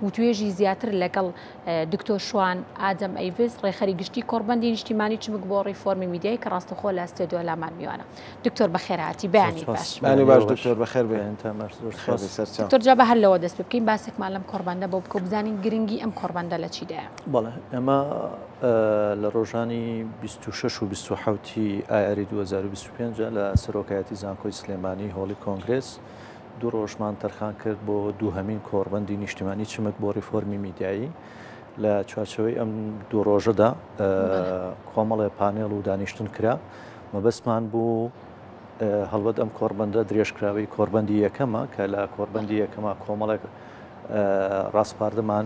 وتوێژی زیاتر لەگەڵ دکتۆر شوان ئادەم ئەیڤز ڕێخەری گشتی کۆڕبەندی نیشتیمانی چمک بۆ ڕیفۆرمی میدیای کە ڕاستەخۆ لە ئەستێدۆ لامان میوانە. دکتۆر بەخێرهاتی بەیانی باش. بەیانی باش دکتۆر بەخێر بێن. دکتۆر جا بە هەر لەوە دەست پێ بکەین باسێکمان لەم کۆڕبەندە بۆ بکە بزانین گرنگی ئەم کۆڕبەندە لە چیدایە. بەڵێ ئێمە لە ڕۆژانی 26 و 27 ئایاری 2025 لە سەرۆکایەتی زانکۆی سلێمانی هۆڵی کۆنگرس دوو ڕۆژمان تەرخان کرد بۆ دووهەمین کۆڕبەندی نیشتیمانی چمک بۆ ڕیفۆرمی میدیایی. لە چوارچەوەی ئەم دوو ڕۆژەدا کۆمەڵێ پانێڵ و دانیشتن کرا. مەبەستمان بوو هەڵبەت ئەم کۆڕبەندە درێژکراوی کۆڕبەندی یەکەمە کە لە کۆڕبەندی یەکەمە کۆمەڵێک ڕاستپاردەمان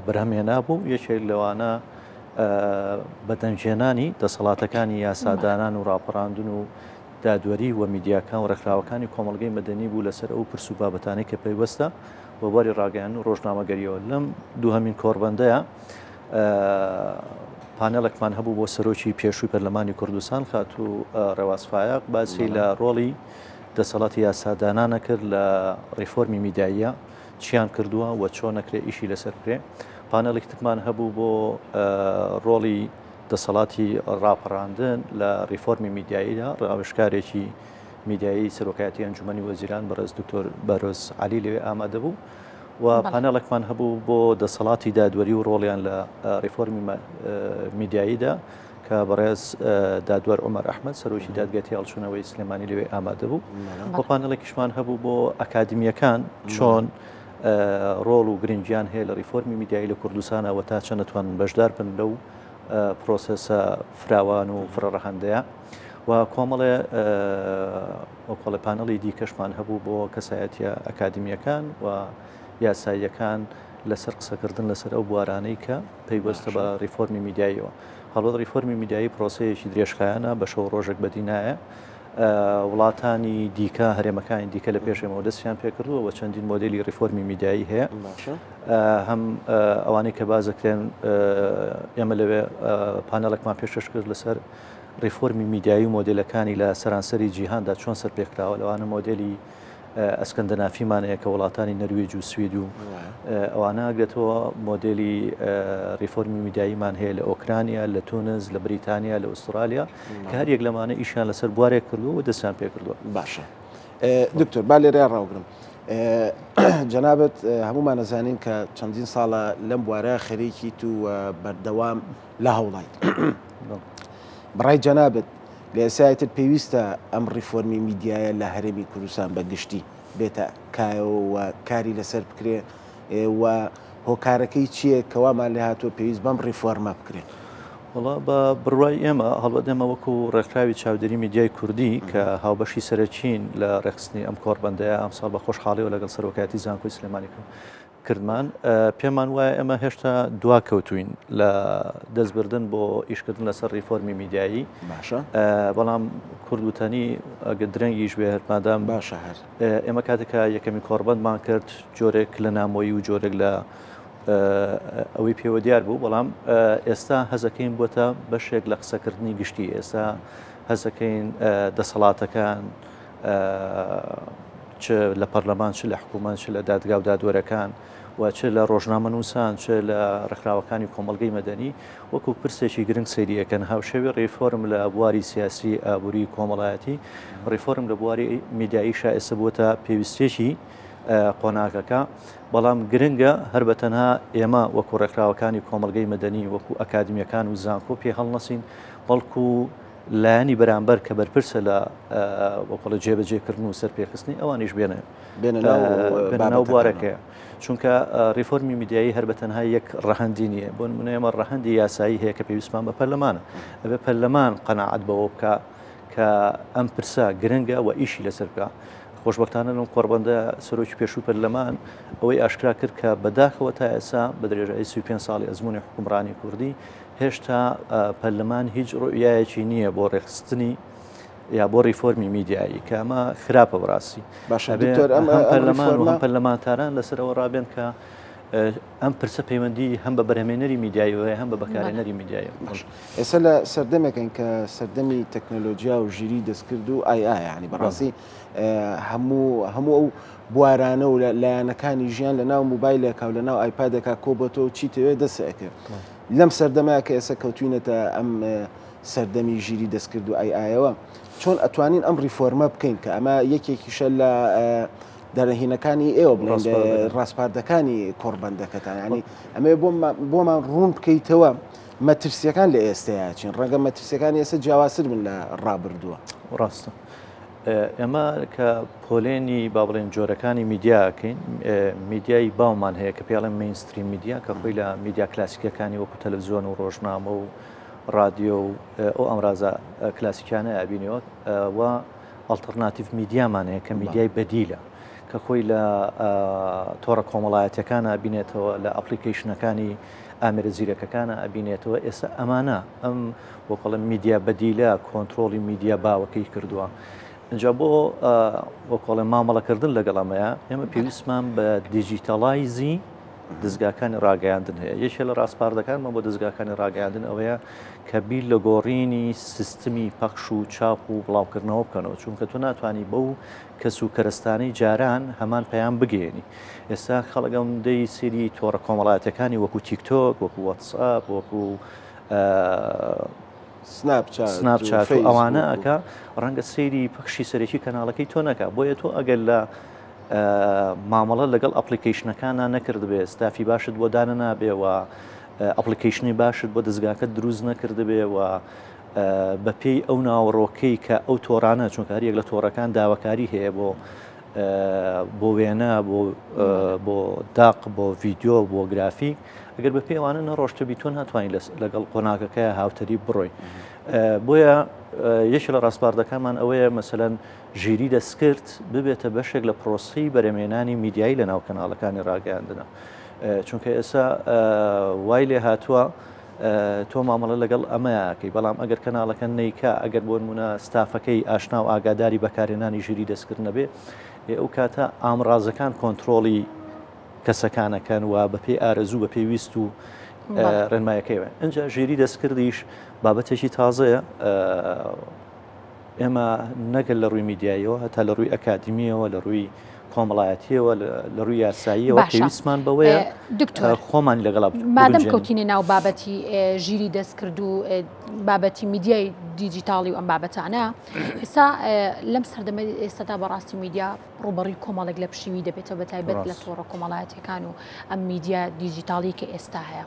بەرهەمهێنا بوو. یەکێک لەوانە بەدەنجێنانی دەسەڵاتەکانی یاسادانان و ڕاپەڕاندن و دادوەری و میدیاکان و ڕێکخراوەکانی کۆمەڵگەی مەدەنی بوو لەسەر ئەو پرس و بابەتانەی کە پێیوەستە بۆ بەری ڕاگەیان و ڕۆژنامەگەریەوە. لەم دووهەمین کۆڕبەندەیە پانێڵێکمان هەبوو بۆ سەرۆکی پێشووی پەرلەمانی کوردستان خات و ڕێوازفایق باسی لە ڕۆڵی دەسەڵاتی یاسادانانە کرد لە ڕیفۆرمی میدیاییە چیان کردووە و چۆن نەکرێ ئیشی لەسەر کرێ. پانێڵێک ترمان هەبوو بۆ ڕۆڵی دەسەڵاتی ڕاپەڕاندن لە ڕیفۆرمی میدیاییدا ڕاوێژکارێکی میدیایی سەرۆکایەتی ئەنجومەنی وەزیران بەڕێز دکتۆر بەرۆز عەلی لەوێ ئامادە بوو و پانێڵێکمان هەبوو بۆ دەسەڵاتی دادوەری و ڕۆڵیان لە ڕیفۆرمی میدیاییدا کە بەڕێز دادوەر عومەر ئەحمەد سەرۆکی دادگای هەڵچوونەوەی سلێمانی لەوێ ئامادە بوو. بۆ پانێڵێکیشمان هەبوو بۆ ئەکادیمیەکان چۆن ڕۆڵ و گرنگیان هەیە لە ڕیفۆرمی میدیایی لە کوردستانەوە تا چەند نەتوانن بەشدار بن لەو پرۆسەسە فراوان و فرەڕەهەندەیە و کۆمەڵێ وەکڵێ پانەڵی دیکەشمان هەبوو بۆ کەسایەتیە ئەکادمیەکان و یاساییەکان لەسەر قسەکردن لەسەر ئەو بوارانەی کە پەیوەستە بە ڕیفۆرمی میدیاییەوە. هەڵبەت ڕیفۆرمی میدیایی پرۆسەیەکی درێژخایەنە بە شەو ڕۆژێک بەدینایە. وڵاتانی دیکە هەرێمەکانی دیکە لە پێشێمەوە دەستیان پێکردووە و چەندین مۆدلی ڕیفۆرمی میدیایی هەیە. هەم ئەوانەی کە بازەکرێن ئێمە لەوێ پانەڵێکمان پێشکەش کرد لەسەر ڕیفۆرمی میدیایی و مۆدلەکانی لە سەرانسەری جیهاندا چۆن سەرپێکراوە. لەوانە مۆدلی ئەسکەندەنافیمانەیە کە وڵاتانی نەروێج و سوید و ئەوانە ئەگرێتەوە مۆدلی ڕیفۆرمی میدیاییمان هەیە لە ئۆکرانیا، لە تونس، لە بریتانیا، لە ئوسترالیا کە هەر یەک لەمانە ئیشیان لەسەر بوارێک کردووە و دەستیان پێ کردووە. باشە دکتۆر با لێرە ڕاوگرم جەنابەت هەمومان نەزانین کە چەندین ساڵە لەم بوارە خەریکی تو بەردەوام لە هەوڵایت بڕای جەنابەت لە ئێسایەتر پێویستە ئەم ڕیفۆرمی میدیایە لە هەرێمی کوردستان بەگشتی بێتە کایەوە کاری لەسەر بکرێ و هۆکارەکەی چییە کەوامان لێ هاتووە پێویست بەم ڕیفۆرمە بکرێت؟ وڵا بە بڕوای ئێمە هەڵبەت ئێمە وەکو ڕێکخراوی چاودێری میدیای کوردی کە هاوبەشی سەرچین لە ڕێخستنی ئەم کۆڕبەندەیە ئەمساڵ بە خۆشحاڵیەوە لەگەڵ سەرۆکایەتی زانکۆی سلێمانی کردمان پێمان وایە ئێمە هێشتا دواکەوتوین لە دەستبردن بۆ ئیشکردن لەسەر ڕیفۆرمی میدیایی. باشە بەڵام کوردوتانی ئەگە درەنگیش بێ هەرمادام باشە هەر ئێمە کاتێکە یەکەمی کۆڕبەندمان کرد جۆرێک لە نامۆیی و جۆرێک لە ئەوەی پێوە دیار بوو. بەڵام ئێستا هەزەکەین بۆتە بەشێک لە قسەکردنی گشتی. ئێستا هەزەکەین دەسەڵاتەکان چ لە پەرلەمان چ لە حکوومەت چ لە دادگا و دادوەرەکان و چ لە ڕۆژنامەنووسان چ لە ڕێکخراوەکانی کۆمەڵگەی مەدەنی وەکو پرسێکی گرنگ سەیریەکەن هاوشێوی ڕیفۆرم لە بواری سیاسی ئابووری کۆمەڵایەتی ڕیفۆرم لە بواری میدیایی شایسته بووتە پێویستێکی قۆناغەکە. بەڵام گرنگە هەر بەتەنها ئێمە وەکو ڕێکخراوەکانی کۆمەڵگەی مەدەنی وەکو ئەکادمیەکان و زانکۆ پێ هەڵنەسین بەڵکو لایانی بەرامبەر کە بەرپرسە لە وەکڵە جێبەجێکردن و سەرپێخستنی ئەوانیش بێنەناو بوارەکەیە. چونکە ڕیفۆرمی میدیایی هەر بەتەنها یەک ڕەهەندی نییە. بۆ نمونە ئێمە ڕەهەندی یاسایی هەیە کە پێویستمان بە پەرلەمانە. ئەبێ پەرلەمان قەناعەت بەوە بکە کە ئەم پرسە گرنگە و ئیشی لەسەر بکە. خۆشبەختانە لەم کۆڕبەندە سەرۆکی پێشوو پەرلەمان ئەوەی ئاشکرا کرد کە بەداخەوە تا ئێستا بە درێژایی 35 ساڵی ئەزمموی حکومڕانی کوردی هێشتا پەرلەمان هیچ ڕوئایەکی نییە بۆ ڕێخستنی یا بۆ ڕیفۆرمی میدیایی کە ئەمە خراپە بەڕاستی. هەم پەرلەمانتاران لەسەرەوە ڕابێن کە ئەم پرسە پەیوەندی هەم بە بەرهەمێنەری میدیایەوە هەم بە بەکارهێنەری میدیایە. ئێستا لە سەردەمێکن کە سەردەمی تەکنۆلۆژیا و ژیری دەستکرد و ئای ینی بەڕاستی هەموو ئەو بوارانە و لایەنەکانی ژیان لە ناو موبایلێکا و لە ناو ئایپادێکا کۆبەتەوە چیتەوێ دەسەکە لەم سەردەمایە کە ئێستا کەوتوینەتە ئەم سەردەمی ژیری دەستکرد و ئایەوە چۆن ئەتوانین ئەم ریفۆرمە بکەین کە ئەمە یەکێکیشە لە دەرەهینەکانی ئێوە بڵێن ڕاستپاردەکانی کۆڕبەندەکەتان ینی ئەمێ بۆمان ڕوون بکەیتەوە مەترسیەکان لە ئێستاچین ڕەنگە مەترسیەکانی ئێستا جیاوازتر من لە ڕابردووە ڕاستە ئێمە کە پۆلێنی با بڵێن جۆرەکانی میدیاکەین میدیای باومان هەیە کە پێڵێن مینستریم میدیا کە خۆی لە میدیا کلاسیکەکانی وەکو تەلەڤیزیۆن و ڕۆژنامە و رادیۆ و ئەو ئەمڕازە کلاسیکانە ئابینەوە و ئەڵتەرناتیڤ میدیامان هەیە کە میدیای بەدیلە کە خۆی لە تۆڕە کۆمەڵایەتەکان ئابینێتەوە لە ئەپلیکیشنەکانی ئامێرە زیرەکەکانە ئەبینێتەوە ئێستا ئەمانە ئەم وەکڵم میدیا بەدیلە کۆنتترۆلی میدیا باوەکەی کردووە اینجا بۆ وەکڵێ مامەڵەکردن لەگەڵ ئەمەیە ئێمە پێویستمان بە دیجیتەڵایزی دەستگاکانی ڕاگەیاندن هەیە یەکێ لە ڕاستپاردەکانمە بۆ دەستگاکانی ڕاگەیاندن ئەوەیە کە بیر لە گۆڕینی سیستمی پەخش و چاپ و بڵاوکردنەوە بکەنەوە چونکە تو ناتوانانی بەو کەس و کەرستانەی جاران هەمان پەیام بگەێنی ئێستا خەڵگەم دەی سری تۆڕە کۆمەڵایەتەکانی وەکو تیکتۆک وەکو واتساپ وەکو سناپچات و ئەوانە ئەکا ڕەنگە سەیری پەخشی سەرەکی کەناڵەکەی تۆ نەکە بۆیە تۆ ئەگەر لە مامەڵە لەگەڵ ئەپلیکیشنەکانە نەکرد بێ ستافی باشت بۆ دانە نابێەوە ئەپلیکیشنی باشت بۆ دەستگاکە دروست نەکرد بێ و بەپێی ئەو ناوەڕۆکەی کە ئەو تۆڕانە چونکە هەر یەک لە تۆڕەکان داواکاری هەیە بۆ وێنە بۆ داق بۆ ڤیددیۆ بۆ گرافیک ئەگەر بە پێوانە نەڕۆشتبی تۆ ناتوانین لەگەڵ قۆناکەکە هاوتەری بڕۆی بۆیە یەک لە ڕاستپاردەکانمان ئەوەیە مەسەلەن ژیری دەستکرد ببێتە بەشێک لە پرۆسی بەرەمێنانی میدیایی لە ناو کەناڵەکانی ڕاگەیاندنە چونکە ئێستا وای لێ هاتووە تۆ مامەڵە لەگەڵ ئەمەیەکەی بەڵام ئەگەر کەناڵەکە نەیکا ئەگەر بۆ نمونە ستافەکەی ئاشنا و ئاگاداری بەکارێنانی ژیری دەستکردنە بێ ئەو کاتە ئامڕازەکان کۆنتترۆلی کەسەکانەکەن و بەپێی ئارەزوو بە پێویست و ڕێنمایەکەیوە ئەجا ژێری دەستکردیش بابەتێکی تازەیە ئێمە نەگەل لە ڕووی میدیایەوە هەتا لە ڕووی ئەکادمیەوە لە ڕووی کۆمەڵایەتیەوە لە ڕووی یاساییەوە پێویستمان بەوەیە خۆمان لەگەڵا مادەم کەوتینە ناو بابەتی ژیری دەستکرد و بابەتی میدیای دیجیتاڵی و ئەم بابەتانە ئێستا لەم سەردەمە ئێستادا بەڕاستی میدیا ڕوبەڕی کۆمەڵێک لە پشیوی دەبێتەوە بەتایبەت لە تۆڕە کۆمەڵایەتەکان و ئەم میدیا دیجیتاڵی کە ئێستا هەیە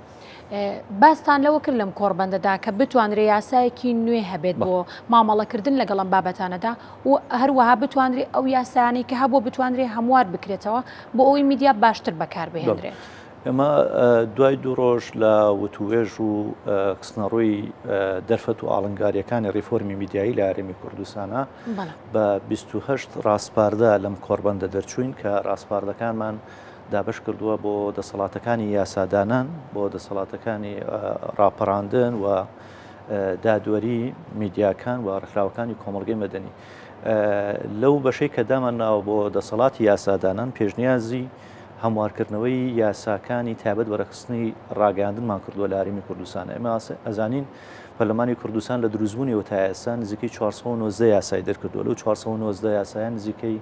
باستان لەوە کرد لەم کۆڕبەندەدا کە بتوانرێ یاسایەکی نوێ هەبێت بۆ مامەڵەکردن لەگەڵ ئەم بابەتانەدا و هەروەها بتوانرێ ئەو یاسایانی کە هەبوو بتوانرێ هەموار بکرێتەوە بۆ ئەوەی میدیا باشتر بەکاربهێنرێت. ئێمە دوای دوو ڕۆژ لە وتوێژ و قسنەڕووی دەرفەت و ئاڵنگاریەکانی ڕیفۆرمی میدیایی لە هەرێمی کوردستانە بە 28 ڕاستپاردە لەم کۆڕبەندە دەرچوین کە ڕاستپاردەکانمان دابش کردووە بۆ دەسەڵاتەکانی یاسادانان بۆ دەسەڵاتەکانی ڕاپەڕاندن و دادوەری میدیاکان و ڕێکخراوەکانی کۆمەڵگەی مەدەنی لەو بەشەی کە دامان ناوە بۆ دەسەڵاتی یاسادانان پێشنیازی هەموارکردنەوەی یاساکانی تایبەت بەرەخستنی ڕاگەاندنمان کردووە لە هەرێمی کوردستان ئێمە ئەزانین پەرلەمانی کوردستان لە دروستبوونیەوە تا ئێستا نزیکەی 490 یاسای دەرکردووە لەو 490 یاسایان نزیکەی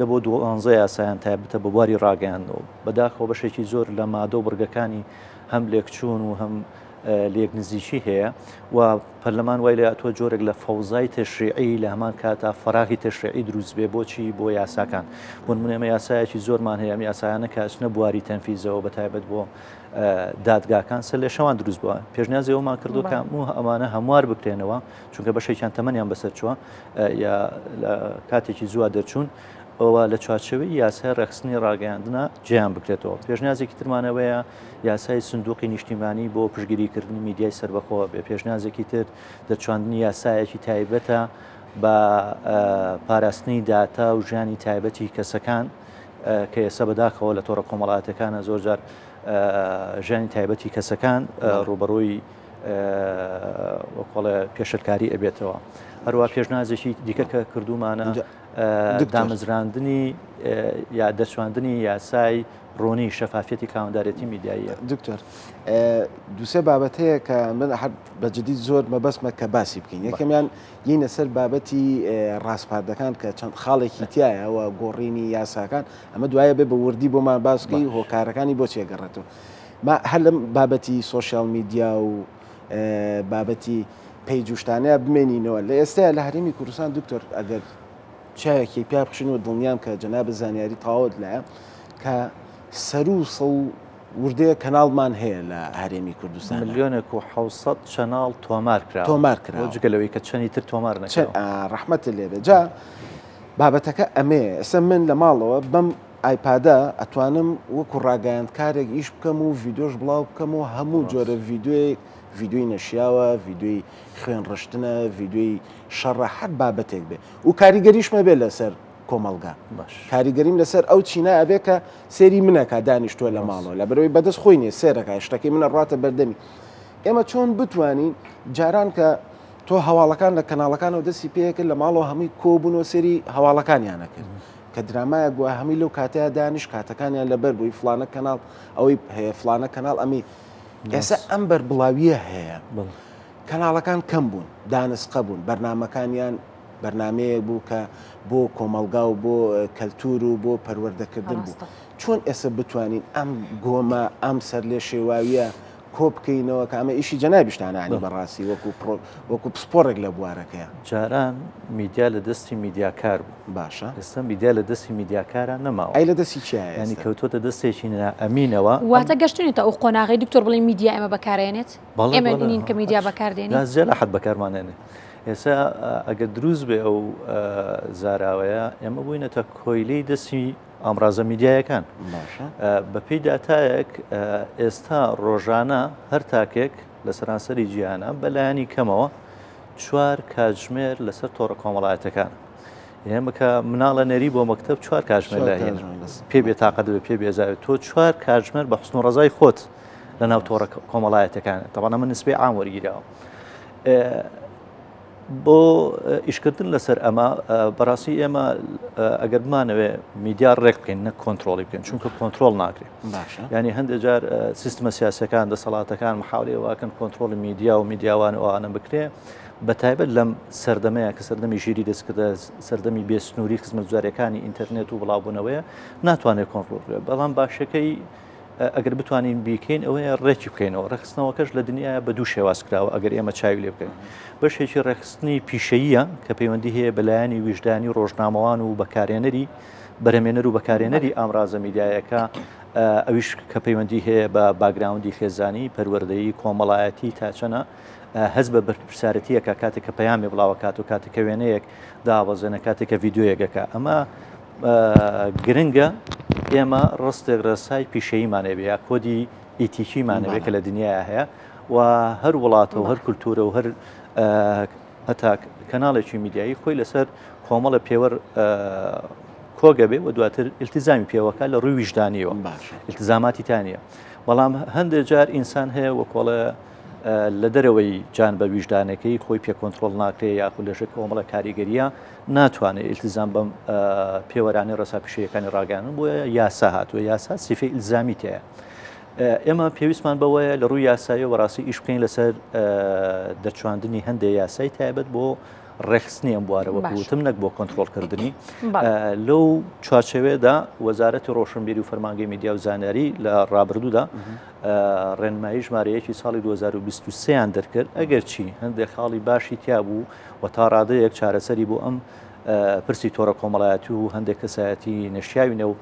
بۆ 12 یاسایان تایبەتە بە بواری ڕاگەیاندنەوە بەداخەوە بەشێکی زۆر لە مادە و بڕگەکانی هەم لێکچوون و هەم لێک نزیکی هەیە و پەرلەمان وای لە هاتووە جۆرێک لە فەوزای تەشریعی لە هەمان کاتا فەراغی تەشریعی دروست بێ بۆچی بۆ یاساکان بۆ نمونە ئێمە یاسایەکی زۆرمان هەیە ئەم یاسایانە کەچنە بواری تەنفیزەوە بەتایبەت بۆ دادگاکان سەر لێ شەوان دروست بووە پێشنیازی ئەومان کردو کە ئەمانە هەموار بکرێنەوە چونکە بەشێکیان تەمەنیان بەسەر چووە یا لە کاتێکی زووە دەرچوون ئەوە لە چوارچەوەی یاسای ڕێخستنی ڕاگەیاندنە جیان بکرێتەوە پێشنیازێکی ترمانەوەیە یاسای سندوقی نیشتیمانی بۆ پشگیریکردنی میدیای سەربەخۆوە بێ پێشنیازێکی تر دەچواندنی یاسایەکی تایبەتە بە پاراستنی داتا و ژیانی تایبەتی کەسەکان کە ئێستا بەداخەوە لە تۆڕە کۆمەڵایەتەکانە زۆرجار ژیانی تایبەتی کەسەکان ڕوبەڕووی وەکڵێ پێشەرکاری ئەبێتەوە هەروە پێشنازێکی دیکە کە کردومانە دامەزراندنی یا دەسواندنی یاسای ڕۆنی شەفافەتی کاوەندارێتی میدیاییە. دکتۆر دووسێ بابەت هەیە کە من بەجددی زۆر مەبەستمە کە باسی بکەین. یەکەمیان یینە سەر بابەتی ڕاستپاردەکان کە چەند خاڵێکی تایەوە گۆڕینی یاساکان ئەمە دوایە بێ بە وردی بۆمان باسکەی هۆکارەکانی بۆ چێگەڕێتەوە. هەر لەم بابەتی سۆشیال میدیا و بابەتی پێیجوشتانەیە بمێنینەوە لە ئێستا لە هەرێمی کوردستان دکتۆر ئەگەر چاوێکی پیا بخشینەوە دڵنیام کە جەناب زانیاری تاوت لایە کە سەر و سە و وردەیە کەناڵمان هەیە لە هەرێمی کوردستان 1,700,000 چەناڵ تۆمار کراوە جگەلەوەی کە چەندی تر تۆمار نەکراوە. ڕەحمەتە لێبێ جا بابەتەکە ئەمێ ئەسە من لە ماڵەوە بەم ئایپادا ئەتوانم وەکو ڕاگەیاندکارێک ئیش بکەم و ڤیدۆش بڵاو بکەم و هەموو جۆرە ڤیددیۆی نەشیاوە ڤیددیۆی خوێن ڕشتنە ڤیددیۆی شەڕە حەت بابەتێک بێ و کاریگەریشمە بێ لەسەر کۆمەلگا کاریگەریم لەسەر ئەو چینە ئەبێ کە سێری منەکە دانیشتووە لە ماڵەوە لە بەرەوەی بەدەست خۆی نیە سێرەکە شتەکەی منە ڕاتە بەردەمی ئێمە چۆن بتوانین جاران کە تۆ هەواڵەکان لە کەناڵەکانەوە دەستی پێەکە لە ماڵەوە هەمووی کۆبوونەوە سێری هەواڵەکانیانە کرد کە درامایە گووە هەمی لەو کاتەیە دانیش کاتەکانیان لەبەر بووی فلانە کەناڵ ئەوەی هەیە فلانە کەناڵ ئەمی ئێستا ئەم بەربڵاویە هەیە کەناڵەکان کەم بوون دانسقە بوون بەرنمەکانیان بەرنمەیەک بوو کە بۆ کۆمەلگا و بۆ کەلتور و بۆ پەروەردەکردن بوو چۆن ئێستا بتوانین ئەم گۆمە ئەم سەر لێ شێواویە کۆ بکەینەوە کە ئەمە ئیشی جەنابیشتانانی بەڕاستی وەکو پسپۆڕێک لە بوارەکەیە جاران میدیا لە دەستی میدیاکار بوو باشە ئێستا میدیا لە دەستی میدیاکارە نەماوە ئەی لە دەستی چیە ینی کەوتۆتە دەستێکی ئەمینەوە واتە گەشتێتە ئەو قۆناغی دکتۆر بڵێ میدیا ئێمە بەکارێنێت ئێمە نین کە میدیا بەکاردێنێت لازێ لە حەد بەکارمانێنێ ئێستا ئەگەر دروست بێ ئەو زاراوەیە ئێمە بووینەتە کۆیلەی دەستی ئامرازە میدیایەکان بە پێی داتایەک ئێستا ڕۆژانە هەر تاکێک لە سەرانسەری جیهانە بەلایانی کەمەوە 4 کاتژمێر لەسەر تۆڕە کۆمەڵایەتەکان ئێمە کە مناڵە نەری بۆ مەکتەب 4 کاتژمێر لاهێن پێ بێ تاقەت بێ پێ بێزاوێت تۆ 4 کاتژمێر بە حوسن و ڕەزای خۆت لە ناو تۆڕە کۆمەڵایەتەکان تەوانا من نسبەی عام وەرگیراوە بۆ ئیشکردن لەسەر ئەمە بەڕاستی ئێمە ئەگەر بمانەوێ میدیا ڕێک بکەین نە کۆنتترۆلی بکەین چونکە کۆنتترۆل ناکرێت ینی هەندێک جار سیستمە سیاسەکان دەسەڵاتەکان محاولێواکەن کۆنتترۆلی میدیا و میدیاوان ئەوانە بکرێ بە تایبەت لەم سەردەمەیە کە سەردەمی ژیری دەستکردە سەردەمی بێسنووری خزمەت جوارەکانی ئینتەرنێت و بڵاوبوونەوەیە ناتوانێت کۆنتترۆل بەڵام باشەکەی ئەگەر بتوانین بیکەین ئەوەیە ڕێکی بکەینەوە ڕێخستنەوەکەش لە دنیاە بە دوو شێواز کراوە ئەگەر ئێمە چاوی لێ بکەین بەشێکی ڕێخستنی پیشەیە کە پەیوەندی هەیە بەلایانی ویژدانی ڕۆژنامەوان و بەکارێنەری بەرەمێنەر و بەکارێنەری ئامرازە میدیایەکە ئەویش کە پەیوەندی هەیە بە باگراوندی خێزانی پەروەردەیی کۆمەڵایەتی تاچەنە هەز بە بەرپرسارەتیەکە کاتێک کە پەیامی بڵاوە کات و کاتێککە وێنەیەک داوەزێنە کاتێککە ڤیددیۆیەکەکە ئەمە گرنگە ئێمە ڕستێک ڕێسای پیشەیمانێبێ یا کۆدی ئیتیکیمانەوێت کە لە دنیاە هەیە و هەر وڵاتە و هەر کولتورە و هەر هەتا کەناڵێکی میدیایی خۆی لەسەر کۆمەڵە پێوە کۆگە بێ و دواتر ئیلتیزامی پێوەکە لە ڕووی ویژدانیەوە ئیلتیزاماتی تانیە بەڵام هەندێک جار ئینسان هەیە وەکۆڵە لە دەرەوەی جان بە ویژدانەکەی خۆی پێ کۆنتترۆل ناکرێت یاخود لەژێک کۆمەڵە کاریگەریە ناتوانێت ئیلتیزام بەم پێوەرانی ڕێسا پیشەیەەکانی ڕاگەاندن بۆیە یاسا هاتووە یاسا سیفەی ئیلزامی تەیە ئێمە پێویستمان بەوەیە لە ڕووی یاسایی و ڕاستی ئیش بکەین لەسەر دەرچواندنی هەندێک یاسای تایبەت بۆ ڕێخستنی ئەم بوارەوە بوتم نەک بۆ کۆنتترۆلکردنی لەو چوارچەوێدا وەزارەتی ڕۆشنبیری و فەرمانگەی میدیا و زانیاری لە ڕابردوودا ڕێنمایی ژمارەیەکی ساڵی 2023یان دەرکرد ئەگەر چی هەندێک خاڵی باشی تیا بوو و تا ڕادەیەک چارەسەری بۆ ئەم پرسی تۆڕە کۆمەڵایەتی و هەندێک کەسایەتی نەشیاوینە و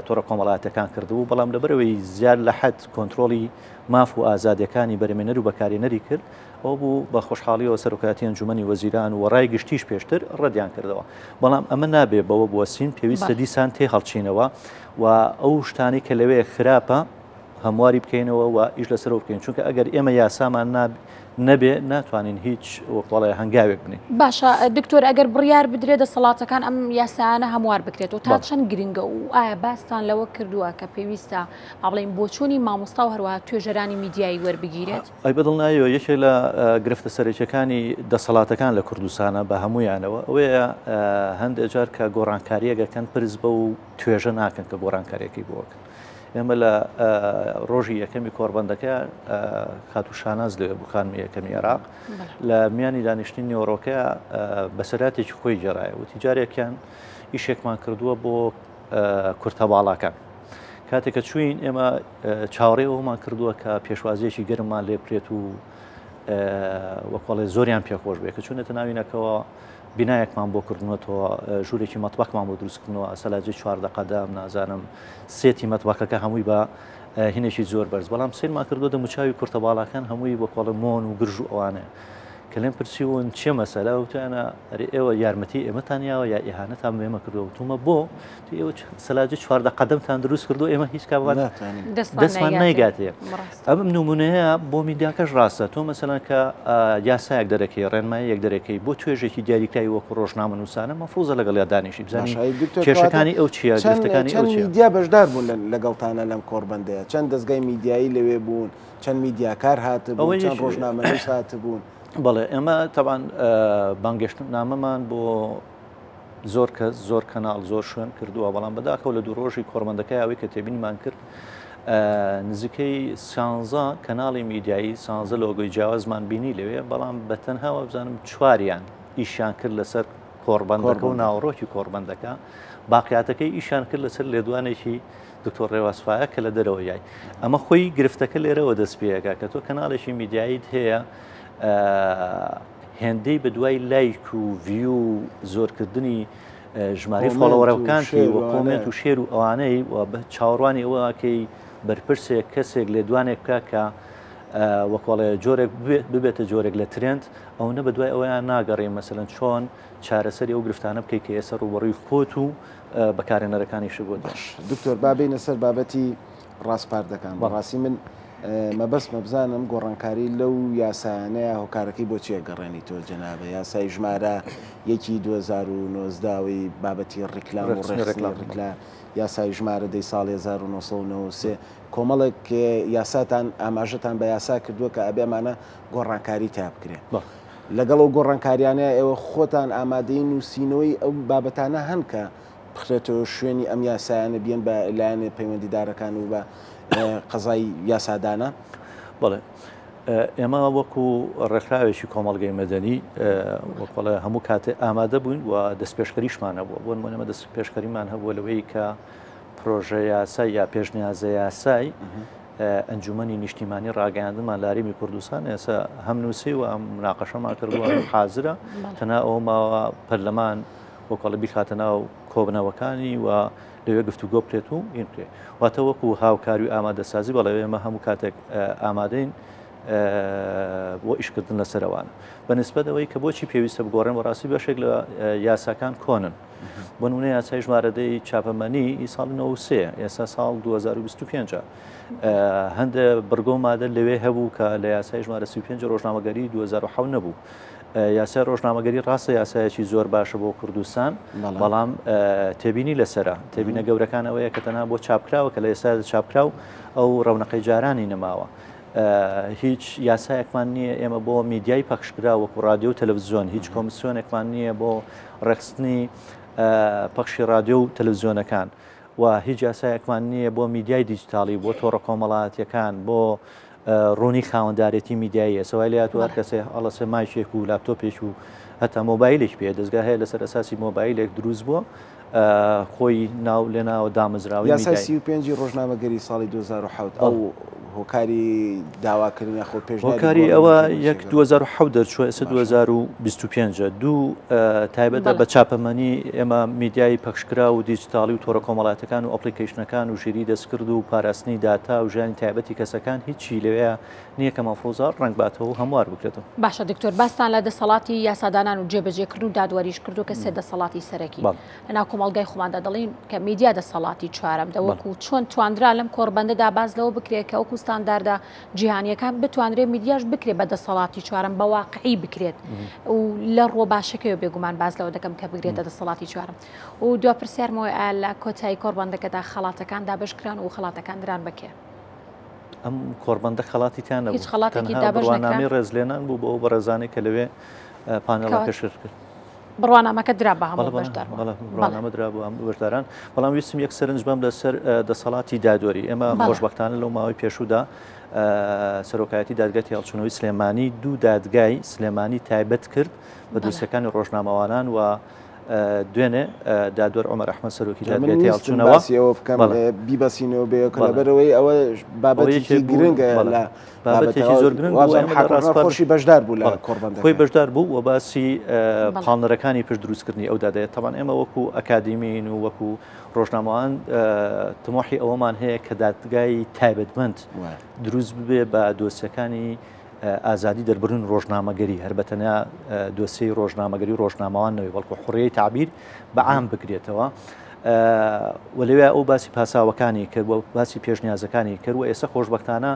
تۆڕە کۆمەڵایەتەکان کردبوو بەڵام لەبەرەوەی زیاد لە حەد کۆنتترۆلی ماف و ئازادەکانی بەرەمێنەر و بەکارێنەری کرد ئەو بوو بە خۆشحاڵیەوە سەرۆکاتی ئەنجومەنی وەزیران و ڕای گشتیش پێشتر ڕەدیان کردەوە بەڵام ئەمە نابێ بەوە بوەسین پێویستە دیسان تێ هەڵچینەوە و ئەو شتانی کە لەوەیە خراپە هەمواری بکەینەوە و ئیش لەسەرەوە بکەین چونکە ئەگەر ئێمە یاسامان نەبێ ناتوانین هیچ وەڵێ هەنگاوێک بنین. باشە دکتۆر ئەگەر بڕیار بدرێت دەسەڵاتەکان ئەم یاسانە هەموار بکرێتەوە تا چەند گرنگە و ئایا باستان لەوە کردووە کە پێویستە بڵین بۆچوونی مامۆستا و هەروە توێژەرانی میدیایی وەربگیرێت؟ ئەی بەدڵ نایەوە یەکێک لە گرفتە سەرەکیەکانی دەسەڵاتەکان لە کوردستانە بە هەمویانەوە ئەوەیە هەندێک جار کە گۆڕانکاریەکەن پرس بە و توێژە ناکەن کە گۆڕانکاریەکەی بۆکە. ئێمە لە ڕۆژی یەکەمی کۆڕبەندەکە خاتو شاناز لێ بخانمی یەکەمی عێراق لە میانی دانیشتنی نێوەڕۆکە بەسەراتێکی خۆی جێڕایە و تیجارێکیان ئیشێکمان کردووە بۆ کورتەباڵاکان. کاتێککە چوین ئێمە چاوەڕێ ئەومان کردووە کە پێشوازیەکی گەرممان لێ بکرێت و وەکڵێ زۆریان پێخۆش بێت کە چونێتە ناوینەکەەوە بینایەکمان بۆ کردنەوە ژوورێکی مەتبەخمان بۆ دروستکردنەوە ئەسەلاجی 4 قەدەم نازانم سێتی مەتبەخەکە هەمووی بە هینێکی زۆر بەرز بەڵام سێنمان کردو دەموچاوی کورتەباڵاکان هەمووی بۆکڵە مۆن و گرژ و ئەوانەیە کە لێم پرسیون چێ مەسەلا وتیانە ئێوە یارمەتی ئێمەتانیاوە یا ئیهانەتان ئێمە کردووە تومە بۆ ئێوە سەلاجی 4 قەدەمتان دروست کردو ئێمە هیچ کاوان دەستمان نایگاتێ. ئەم نمونەیە بۆ میدیاکەش ڕاستە تۆ مەسەلەن کە یاسایەک دەرەکەی ڕێنمایی یەک دەرەکەی بۆ توێژێکی دیاریکراوی وەکو ڕۆژنامە نووسانە مەفروزە لەگەڵ یا دانیشی بزانین کێشەکانی ئەو چیە گرفتەکانی ئەو چیە. میدیا بەشدار بوون لەگەڵتانە لەم کۆڕبەندەیە چەند دەستگای میدیایی لەوێ بوون چەند میدیاکار هاتبوون چەند ڕۆژنامە نووس هاتبوون. بەڵێ ئێمە تەبان بانگەشتن نامەمان بۆ زۆر کەناڵ زۆر شوێن کردووە بەڵام بەداخەوە لە دوو ڕۆژی کۆڕبەندەکەی ئەوەی کە تێبینیمان کرد نزیکەی سانزە کەناڵی میدیایی سانزە لۆگۆی جیاوازمان بینی لەوێ بەڵام بەتەنهاوە بزانم چواریان ئیشیان کرد لەسەر کۆڕبەندەکە و ناوەڕۆکی کۆڕبەندەکە باقیاتەکەی ئیشان کرد لەسەر لێدوانێکی دکتۆر ڕێواسفایە کە لە دەرەوە یای ئەمە خۆی گرفتەکە لێرەوە دەست پێەکە کە تۆ کەناڵێکی میدیاییت هەیە هێندەی بە دوای لایک و ڤیو و زۆرکردنی ژماری فۆڵۆوەرەکانتی و کۆمنت و شێر و ئەوانەی و بە چاوەڕوانی ئەوەکەی بەرپرسێک کەسێک لێدوانێک بکە کە وەکڵێ جۆرێک ببێتە جۆرێک لە ترند ئەوە بە دوای ئەویان ناگەڕێ مەسەلەن چۆن چارەسەری ئەو گرفتانە بکەی کە ئێستا ڕوبەڕووی خۆت و بەکارێنەرەکانیش بۆ داش. دکتۆر بابینە سەر بابەتی ڕاستپاردەکان بەڕاستی من مەبەستمە بزانم گۆڕانکاری لەو یاسایانەیە هۆکارەکەی بۆ چیە گەڕێنی تۆ جەنابە یاسای ژمارە 2019 بابەتی ڕیکلام و ڕێکلا یاسای ژمارە دەی ساڵی 1993 کۆمەڵێک یاساتان ئاماژەتان بە یاسا کردووە کە ئەبێمانە گۆڕانکاری تا بکرێت لەگەڵ ئەو گۆڕانکاریانە ئێوە خۆتان ئامادەی نووسینەوەی ئەو بابەتانە هەن کە بخرێتەوە شوێنی ئەم یاسایانە بیان بە لایەنێ پەیوەندیدارەکان و بە قەزای یاسادانە. بڵێ ئێمە وەکو ڕێکخراوێکی کۆمەڵگەی مەدەنی وەکڵە هەموو کاتێ ئامادە بووین و دەستپێشکەریشمان هەبووە بۆ نمونەمە دەستپێشکەریمان هەبووە لەوەی کە پرۆژە یاسای یا پێشنیازە یاسای ئەنجومەنی نیشتیمانی ڕاگەیاندنمان لاریمی کوردستان ئێستا هەم نووسی و ئەم مناقەشەمان کردووە حازرە تەنها ئەوە ماوە پەرلەمان وەکڵە بیخاتە ناو کۆبنەوەکانی و لەوێ گفتوگۆ بکرێت و ئین بکرێت واتە وەکو هاوکاری و ئامادەسازی بەڵێ ئێمە هەموو کاتێک ئامادەین بۆ ئیشکردن لەسەرەوانە بەنسبەت ئەوەی کە بۆچی پێویستە بگۆڕێن بەڕاستی بەشێک لە یاساکان کۆنن بۆ نمونە یاسای ژمارەدەی چاپەمەنی ساڵی 93 ئێستا ساڵ 2025 هەندێک بڕگۆ مادە لەوێ هەبوو کە لە یاسای ژمارە 35 ڕۆژنامەگەری 2007 نەبوو. یاسای ڕۆژنامەگەری ڕاستە یاسایەکی زۆر باشە بۆ کوردستان بەڵام تێبینی لەسرە تێبینە گەورەکان ئەوەیە کە تەنها بۆ چاپکراوە کە لە ئێستا چاپکراو ئەو ڕەونەقەی جارانی نەماوە هیچ یاسایەکمان نییە ئێمە بۆ میدیای پەخشکرا وەکو رادیۆ و تەلەڤیزیۆن هیچ کۆمیسیۆنێکمان نییە بۆ ڕێخستنی پەخشی رادیۆ و تەلەڤیزیۆنەکان و هیچ یاسایەکمان نییە بۆ میدیای دیجیتاڵی بۆ تۆڕە کۆمەڵایەتیەکان بۆ ڕوونی خاوەندارێتی میدیایە سەوای لە هاتووە هەر کەسێ هەڵەسێ مایکێک و لاپتۆپێک و هەتا مۆبایلێک پێ دەستگا هەیە لەسەر ئەساسی مۆبایلێک دروست بووە خۆی ناو لێناوە دامەزراوی یاسای 35 ڕۆژنامەگەری ساڵی 2007 ئەو هۆکاری داواکردنی خۆ پێش هۆکاری ئەوە 2010 دەرچووە ئێستا 2025 دوو تایبەتە بە چاپەمەنی ئێمە میدیای پەخشکرا و دیجیتاڵی و تۆڕە کۆمەڵاتەکان و ئەپلیکیشنەکان و ژیری دەستکرد و پاراستنی داتا و ژیانی تایبەتی کەسەکان هیچی لەوەیە نییە کە مافۆزار ڕنگ باتەوە هەموار بکرێتەوە. باشە دکتۆر باستان لە دەسەڵاتی یاسادانان و جێبەجێکردن و دادوەریش کردو کە سێ دەسەڵاتی سەرەکی لەناو کۆمەڵگای خۆماندا دەڵین کە میدیا دەسەڵاتی چوارەم دەوەکو چۆن توانرا لەم کۆڕبەندەدا باز لەوە بکرێت کە وەکو ستانداردا جیهانیەکان بتوانرێت میدیاش بکرێت بە دەسەڵاتی چوارم بە واقعی بکرێت و لە ڕۆ باشەکەی بێگومان باز لەوە دەکەم کە بگرێتە دەسەڵاتی چوارم و دو پرسیارمەوە لە کۆتایی کۆڕبەندەکەدا خەڵاتەکان دابشکران و خەڵاتەکان دران بکێ ئەم کۆڕبەندە خەڵاتیان هیچ خەڵاتێکی دابش نەکرامی ڕێزلێنان بوو بۆ بەڕێزانێک کە لەوێ پانەڵەکە شر کرد. بڕوانامەکە درا بە هەموو بەشدار بەڵامە درا بۆ هەموو بەشداران بەڵام ویستم یەک سەرنج بەم لەسەر دەسەڵاتی دادوەری ئێمە خۆشبەختانە لەو ماوەی پێشوودا سەرۆکایەتی دادگای هێڵچوونەوەی سلێمانی دوو دادگای سلێمانی تایبەت کرد بە دووسەکانی ڕۆژنامەوانان و دوێنێ دادوەر عومەر ئەحمەد سەرۆکی دادگای هێڵچوونەوە بیبەسینەوە بێکە لەبەرەوەی ئەوە بابەتێکی گرنگە لە بابەتێکی زۆر گرنگ خۆشی بەشدار بوو لە کۆڕبەندەکە خۆی بەشدار بوو و باسی پاڵنەرەکانی پشت دروستکردنی ئەو دادایێت تەمان ئێمە وەکو ئەکادیمین و وەکو ڕۆژنامەوان تمۆحی ئەوەمان هەیە کە دادگای تایبەتمەند دروست ببێ بە دۆسیەکانی ئازادی دەربڕین ڕۆژنامەگەری هەر بەتەنیا دۆسیی ڕۆژنامەگەری و ڕۆژنامەوان نەوەی بەڵکو حوڕیەی تعبیر بەعام بکرێتەوە و لەوێ ئەو باسی پاساوەکانی کرد و باسی پێشنیازەکانی کرد و ئێستا خۆشبەختانە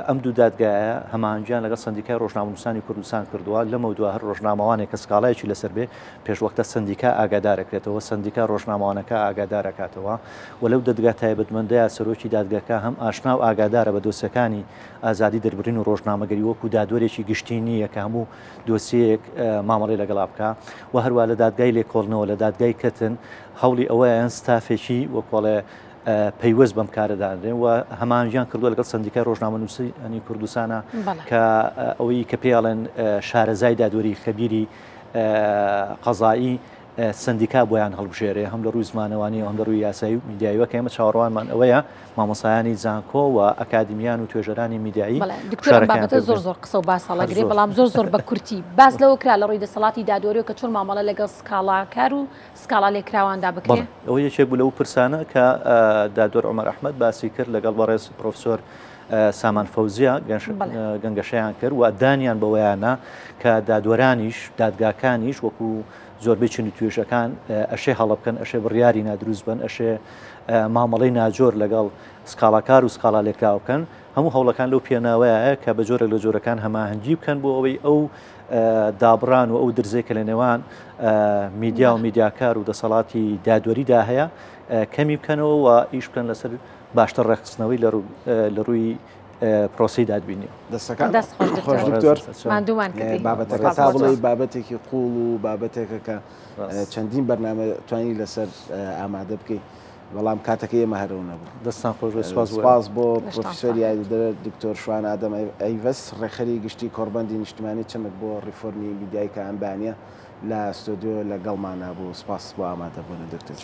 ئەم دوو دادگایە هەمانگیان لەگەڵ سندیکای ڕۆژنامەنووسانی کوردستان کردووە لەمە دووە هەر ڕۆژنامەوانێک کە سکاڵایەکی لەسەر بێ پێشوەختە سندیکا ئاگادارەکرێتەوە سندیکا ڕۆژنامەوانەکە ئاگادارەکاتەوە و لەو دەدگا تایبەتمەندەیە سەرۆکی دادگاکە هەم ئاشنا و ئاگادارە بە دۆسیەکانی ئازادی دەربڕین و ڕۆژنامەگەری وەکو دادوەرێکی گشتی نییە کە هەموو دۆسیەک مامەڵی لەگەڵا بکە و هەروە لە دادگای لێکۆڵنەوە لە دادگای کەتن هەوڵی ئەوەیان ستافێکی وەکۆڵێ پەیوەست بەم کارەدانێن و هەمانجیان کردووە لەگەڵ سندیکای ڕۆژنامەنووسانی کوردستانە کە ئەوەی کە پێڵێن شارەزای دادوەری خەبیری قەزایی سندیکا بۆیان هەڵبژێرێ هەم لە ڕووی زمانەوانی هەم لە ڕووی یاسایی و میدیاییەوە کە ئێمە چاوەڕوانمان ئەوەیە مامۆسایانی زانکۆ و ئەکادمیان و توێژەرانی میدیایی بابەتە زۆر قسە و باسەڵەگرێ بەڵام زۆر بە کورتی باز لەوە کرا لە ڕووی دەسەڵاتی دادوەریەوە کە چۆن مامەڵە لەگەڵ سکاڵاکار و سکاڵا لێکراواندا بکرێ ئەوە یەکێک بوو لەو پرسانە کە دادوەر عومەر ئەحمەد باسی کرد لەگەڵ بەڕێز پرۆفسۆر سامان فەوزیە گەنگەشەیان کرد و دانیان بەوەیانە کە دادوەرانیش دادگاکانیش وەکو زۆربەی چنی توێژەکان ئەشێ هەڵە بکەن ئەشێ بڕیاری نادروست بن ئەشێ مامەڵەی ناجۆر لەگەڵ سکاڵاکار و سکاڵا لێکراو بکەن هەموو هەوڵەکان لەو پێناوەیە کە بە جۆرە لە جۆرەکان هەماهەنگی بکەن بۆ ئەوەی ئەو دابڕان و ئەو درزێکە لە نێوان میدیا و میدیاکار و دەسەڵاتی دادوەریدا هەیە کەمی بکەنەوە و ئیش بکەن لەسەر باشتر ڕێخستنەوەی لە ڕووی پرۆسی دادبینی بابەتەکە تا بڵێ بابەتێکی قوڵ و بابەتێکە کە چەندین بەرنامە توانی لەسەر ئامادە بکەیت بەڵام کاتەکە ئێمە هەرەوە نەبوو دەستان خۆش سپاس بۆ پرۆفیسۆر یاریدەر دکتۆر شوان ئادەم ئەیڤەس ڕێخەری گشتی کۆڕبەندی نیشتیمانی چەمک بۆ ڕیفۆرمی میدیای کە ئەمبانیە لە ستۆدیۆ لەگەڵمانە بوو سپاس بۆ ئامادەبوون دکتۆر.